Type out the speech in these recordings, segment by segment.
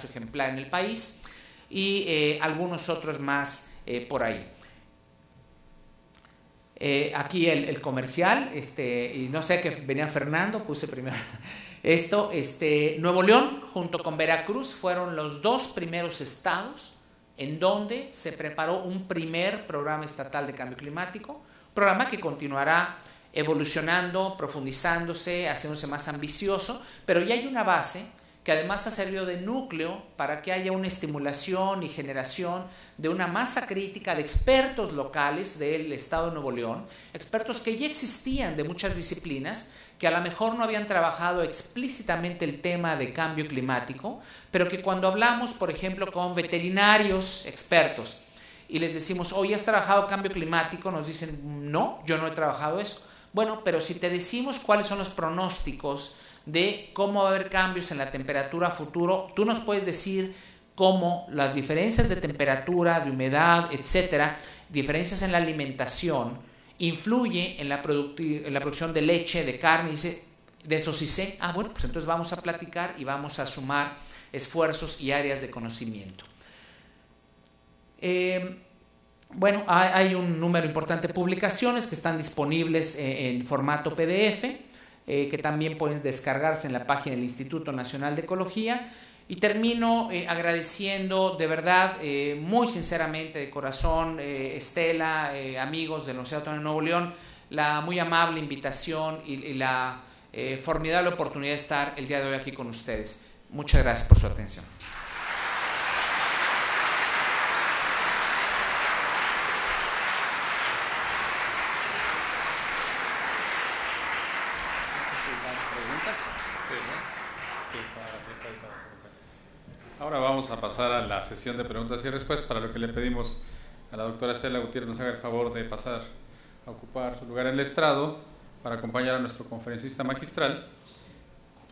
caso ejemplar en el país, y algunos otros más por ahí. Aquí el comercial, y no sé, que venía Fernando, puse primero esto. Nuevo León junto con Veracruz fueron los dos primeros estados en donde se preparó un primer programa estatal de cambio climático, programa que continuará evolucionando, profundizándose, haciéndose más ambicioso, pero ya hay una base que además ha servido de núcleo para que haya una estimulación y generación de una masa crítica de expertos locales del estado de Nuevo León, expertos que ya existían de muchas disciplinas, que a lo mejor no habían trabajado explícitamente el tema de cambio climático, pero que cuando hablamos, por ejemplo, con veterinarios expertos y les decimos, oye, ¿has trabajado cambio climático? Nos dicen, no, yo no he trabajado eso. Bueno, pero si te decimos cuáles son los pronósticos de cómo va a haber cambios en la temperatura a futuro, tú nos puedes decir cómo las diferencias de temperatura, de humedad, etcétera, diferencias en la alimentación, influye en la producción de leche, de carne. Dice, de eso sí sé. Bueno, pues entonces vamos a platicar y vamos a sumar esfuerzos y áreas de conocimiento. Bueno, hay un número importante de publicaciones que están disponibles en formato PDF, que también pueden descargarse en la página del Instituto Nacional de Ecología. Y termino agradeciendo de verdad, muy sinceramente, de corazón, Estela, amigos de la Universidad Autónoma de Nuevo León, la muy amable invitación y la formidable oportunidad de estar el día de hoy aquí con ustedes. Muchas gracias por su atención. Ahora vamos a pasar a la sesión de preguntas y respuestas, para lo que le pedimos a la doctora Estela Gutiérrez nos haga el favor de pasar a ocupar su lugar en el estrado para acompañar a nuestro conferencista magistral,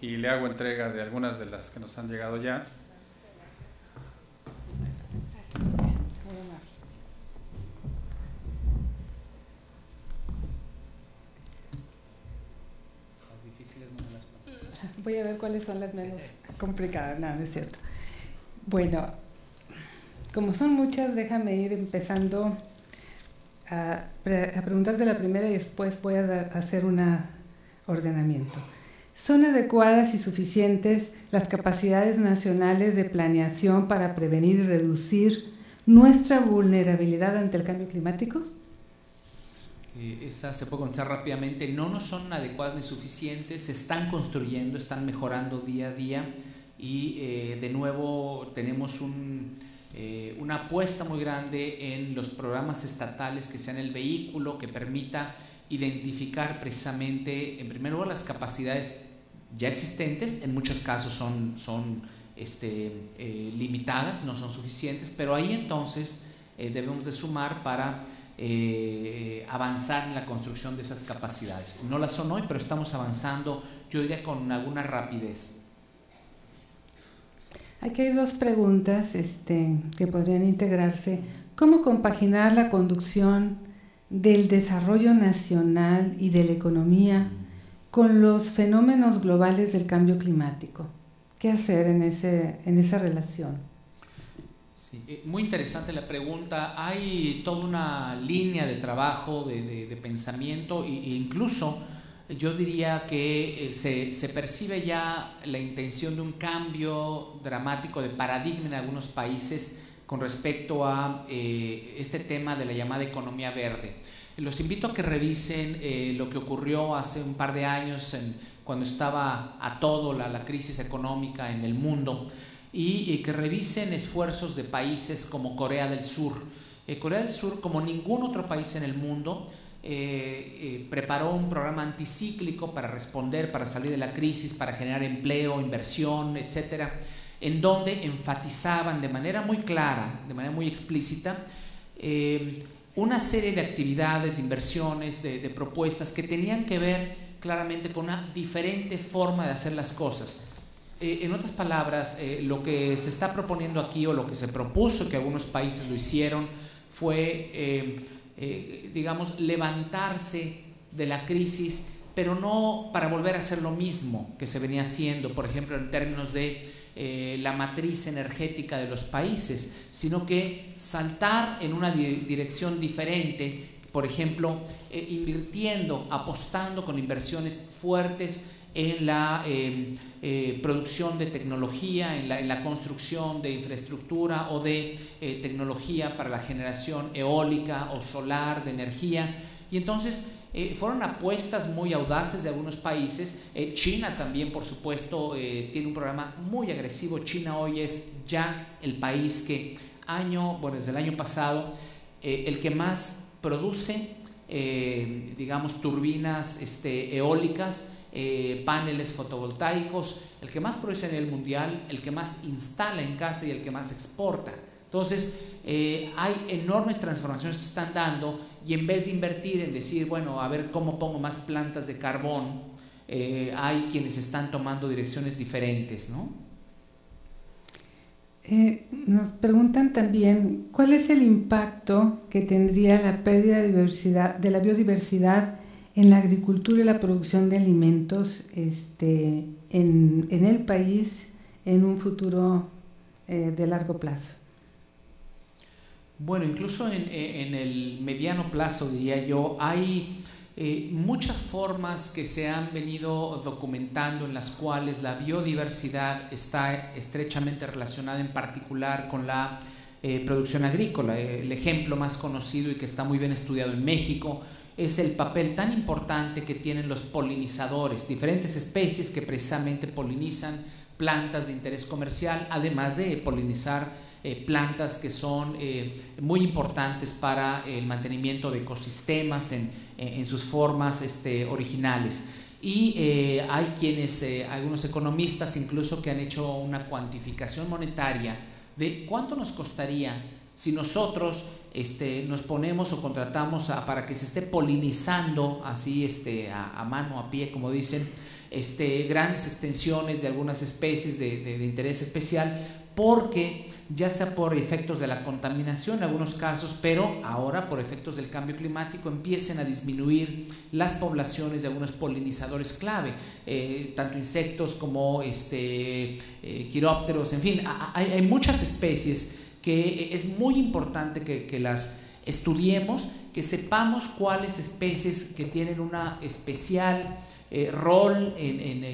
y le hago entrega de algunas de las que nos han llegado ya. Voy a ver cuáles son las menos complicadas. No, no es cierto. Bueno, como son muchas, déjame ir empezando a preguntarte la primera y después voy a hacer un ordenamiento. ¿Son adecuadas y suficientes las capacidades nacionales de planeación para prevenir y reducir nuestra vulnerabilidad ante el cambio climático? Esa se puede contestar rápidamente. No son adecuadas ni suficientes, se están construyendo, están mejorando día a día, y de nuevo tenemos una apuesta muy grande en los programas estatales que sean el vehículo que permita identificar precisamente, en primer lugar, las capacidades ya existentes. En muchos casos son limitadas, no son suficientes, pero ahí entonces debemos de sumar para avanzar en la construcción de esas capacidades. No las son hoy, pero estamos avanzando, yo diría, con alguna rapidez. Aquí hay dos preguntas que podrían integrarse. ¿Cómo compaginar la conducción del desarrollo nacional y de la economía con los fenómenos globales del cambio climático? ¿Qué hacer en esa relación? Sí, muy interesante la pregunta. Hay toda una línea de trabajo, de pensamiento, e incluso yo diría que se percibe ya la intención de un cambio dramático de paradigma en algunos países con respecto a este tema de la llamada economía verde. Los invito a que revisen lo que ocurrió hace un par de años cuando estaba a todo la crisis económica en el mundo, y que revisen esfuerzos de países como Corea del Sur. Corea del Sur, como ningún otro país en el mundo, preparó un programa anticíclico para responder, para salir de la crisis, para generar empleo, inversión, etcétera, en donde enfatizaban de manera muy clara, de manera muy explícita, una serie de actividades, de inversiones, de propuestas que tenían que ver claramente con una diferente forma de hacer las cosas. En otras palabras, lo que se está proponiendo aquí, o lo que se propuso, que algunos países lo hicieron, fue digamos, levantarse de la crisis, pero no para volver a hacer lo mismo que se venía haciendo, por ejemplo, en términos de la matriz energética de los países, sino que saltar en una dirección diferente, por ejemplo, invirtiendo, apostando con inversiones fuertes en la producción de tecnología, en la construcción de infraestructura o de tecnología para la generación eólica o solar de energía. Y entonces fueron apuestas muy audaces de algunos países. China también, por supuesto, tiene un programa muy agresivo. China hoy es ya el país que desde el año pasado, el que más produce, digamos, turbinas eólicas, paneles fotovoltaicos, el que más produce a nivel mundial, el que más instala en casa y el que más exporta. Entonces, hay enormes transformaciones que se están dando, y en vez de invertir en decir, bueno, a ver cómo pongo más plantas de carbón, hay quienes están tomando direcciones diferentes, ¿no? Nos preguntan también, ¿cuál es el impacto que tendría la pérdida de la biodiversidad en la agricultura y la producción de alimentos en el país en un futuro de largo plazo? Bueno, incluso en el mediano plazo, diría yo, hay muchas formas que se han venido documentando en las cuales la biodiversidad está estrechamente relacionada, en particular con la producción agrícola. El ejemplo más conocido y que está muy bien estudiado en México es el papel tan importante que tienen los polinizadores, diferentes especies que precisamente polinizan plantas de interés comercial, además de polinizar plantas que son muy importantes para el mantenimiento de ecosistemas en sus formas originales. Y hay algunos economistas incluso, que han hecho una cuantificación monetaria de cuánto nos costaría si nosotros nos ponemos o contratamos para que se esté polinizando así a mano, a pie, como dicen, grandes extensiones de algunas especies de interés especial, porque ya sea por efectos de la contaminación en algunos casos, pero ahora por efectos del cambio climático empiecen a disminuir las poblaciones de algunos polinizadores clave, tanto insectos como quirópteros, en fin, hay muchas especies que es muy importante que las estudiemos, que sepamos cuáles especies que tienen una especial rol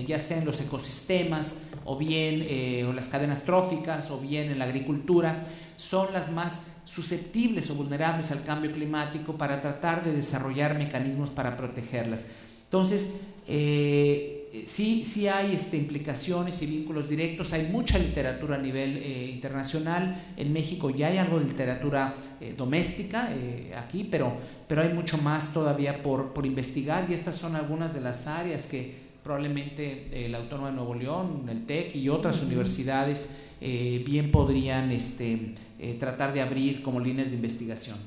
ya sea en los ecosistemas o bien en las cadenas tróficas o bien en la agricultura, son las más susceptibles o vulnerables al cambio climático, para tratar de desarrollar mecanismos para protegerlas. Entonces, sí hay implicaciones y vínculos directos. Hay mucha literatura a nivel internacional. En México ya hay algo de literatura doméstica aquí, pero hay mucho más todavía por investigar, y estas son algunas de las áreas que probablemente la Autónoma de Nuevo León, el TEC y otras universidades bien podrían tratar de abrir como líneas de investigación.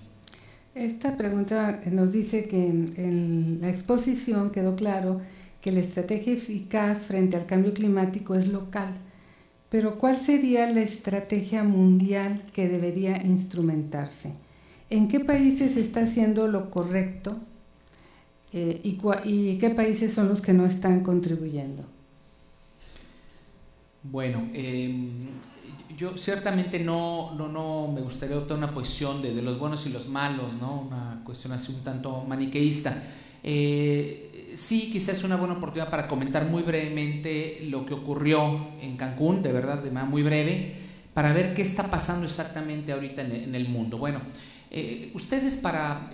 Esta pregunta nos dice que en la exposición quedó claro que la estrategia eficaz frente al cambio climático es local, pero ¿cuál sería la estrategia mundial que debería instrumentarse? ¿En qué países está haciendo lo correcto y qué países son los que no están contribuyendo? Bueno, yo ciertamente no me gustaría adoptar una posición de los buenos y los malos, ¿no? Una cuestión así un tanto maniqueísta. Sí, quizás es una buena oportunidad para comentar muy brevemente lo que ocurrió en Cancún, de verdad, de manera muy breve, para ver qué está pasando exactamente ahorita en el mundo. Bueno, ustedes para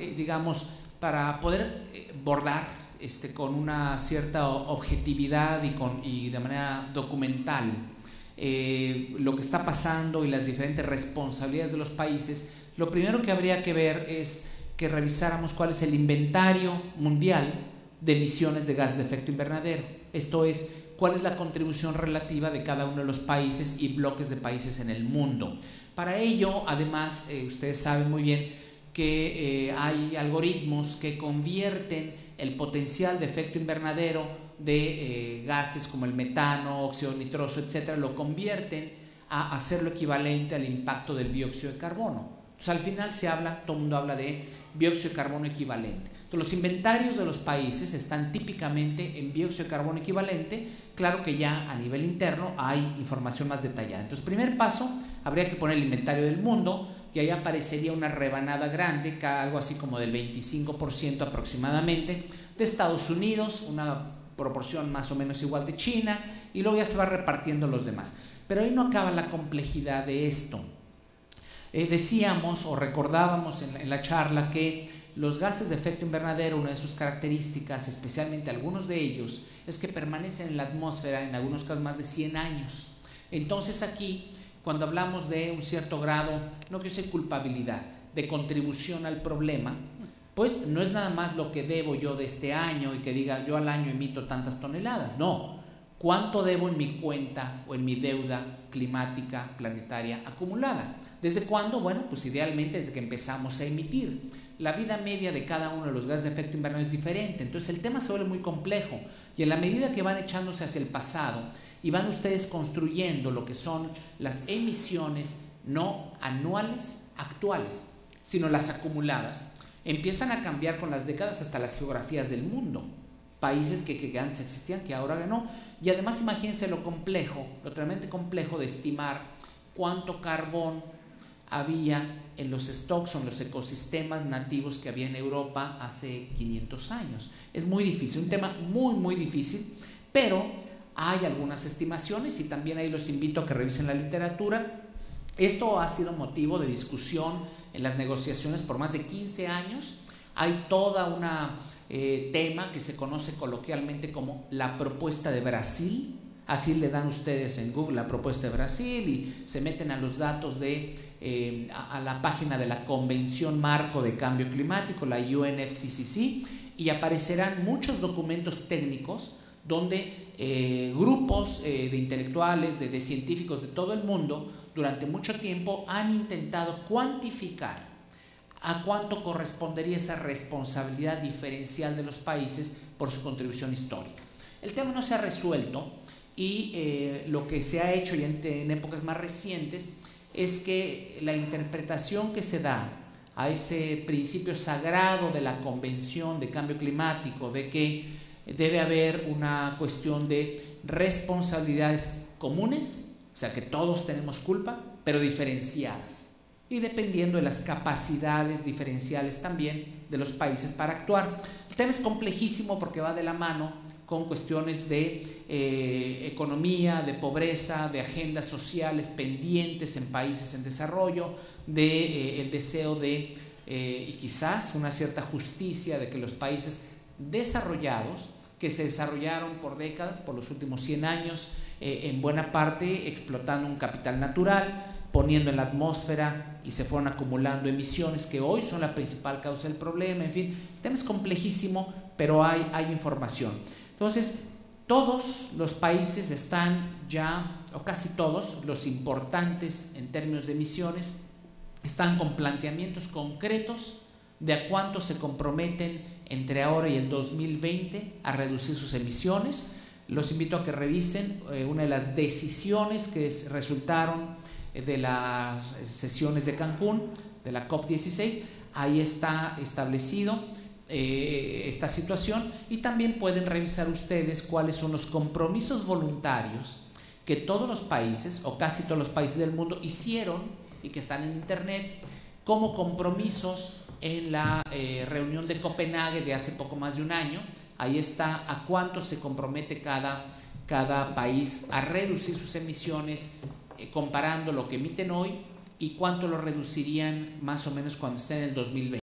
poder bordar con una cierta objetividad y de manera documental lo que está pasando y las diferentes responsabilidades de los países, lo primero que habría que ver es que revisáramos cuál es el inventario mundial de emisiones de gases de efecto invernadero. Esto es, cuál es la contribución relativa de cada uno de los países y bloques de países en el mundo. Para ello, además, ustedes saben muy bien que hay algoritmos que convierten el potencial de efecto invernadero de gases como el metano, óxido nitroso, etcétera, lo convierten a hacerlo equivalente al impacto del dióxido de carbono. Entonces, al final todo el mundo habla de dióxido de carbono equivalente. Entonces, los inventarios de los países están típicamente en dióxido de carbono equivalente. Claro que ya a nivel interno hay información más detallada. Entonces, primer paso, habría que poner el inventario del mundo, y ahí aparecería una rebanada grande, algo así como del 25% aproximadamente, de Estados Unidos, una proporción más o menos igual de China, y luego ya se va repartiendo los demás. Pero ahí no acaba la complejidad de esto. Decíamos o recordábamos en la charla que los gases de efecto invernadero, una de sus características, especialmente algunos de ellos, es que permanecen en la atmósfera en algunos casos más de 100 años. Entonces aquí, cuando hablamos de un cierto grado, no quiero decir culpabilidad, de contribución al problema, pues no es nada más lo que debo yo de este año y que diga yo al año emito tantas toneladas, no. ¿Cuánto debo en mi cuenta o en mi deuda climática planetaria acumulada? ¿Desde cuándo? Bueno, pues idealmente desde que empezamos a emitir. La vida media de cada uno de los gases de efecto invernadero es diferente, entonces el tema se vuelve muy complejo, y en la medida que van echándose hacia el pasado y van ustedes construyendo lo que son las emisiones no anuales actuales, sino las acumuladas, empiezan a cambiar con las décadas hasta las geografías del mundo. Países que antes existían, que ahora no. Y además imagínense lo complejo, lo tremendamente complejo de estimar cuánto carbón había en los stocks o en los ecosistemas nativos que había en Europa hace 500 años. Es muy difícil, un tema muy, muy difícil, pero hay algunas estimaciones y también ahí los invito a que revisen la literatura. Esto ha sido motivo de discusión en las negociaciones por más de 15 años. Hay toda una tema que se conoce coloquialmente como la propuesta de Brasil. Así le dan ustedes en Google la propuesta de Brasil y se meten a los datos a la página de la Convención Marco de Cambio Climático, la UNFCCC, y aparecerán muchos documentos técnicos donde grupos de intelectuales, de científicos de todo el mundo durante mucho tiempo han intentado cuantificar a cuánto correspondería esa responsabilidad diferencial de los países por su contribución histórica. El tema no se ha resuelto y lo que se ha hecho ya en épocas más recientes es que la interpretación que se da a ese principio sagrado de la Convención de Cambio Climático, de que debe haber una cuestión de responsabilidades comunes, o sea que todos tenemos culpa, pero diferenciadas, y dependiendo de las capacidades diferenciales también de los países para actuar. El tema es complejísimo porque va de la mano con cuestiones de economía, de pobreza, de agendas sociales pendientes en países en desarrollo, de el deseo de, y quizás una cierta justicia de que los países desarrollados, que se desarrollaron por décadas, por los últimos 100 años, en buena parte explotando un capital natural, poniendo en la atmósfera y se fueron acumulando emisiones que hoy son la principal causa del problema. En fin, el tema es complejísimo, pero hay información. Entonces, todos los países están ya, o casi todos, los importantes en términos de emisiones, están con planteamientos concretos de a cuánto se comprometen entre ahora y el 2020 a reducir sus emisiones. Los invito a que revisen una de las decisiones que resultaron de las sesiones de Cancún, de la COP16. Ahí está establecido esta situación, y también pueden revisar ustedes cuáles son los compromisos voluntarios que todos los países o casi todos los países del mundo hicieron y que están en internet como compromisos en la reunión de Copenhague de hace poco más de un año. Ahí está a cuánto se compromete cada país a reducir sus emisiones, comparando lo que emiten hoy y cuánto lo reducirían más o menos cuando estén en el 2020.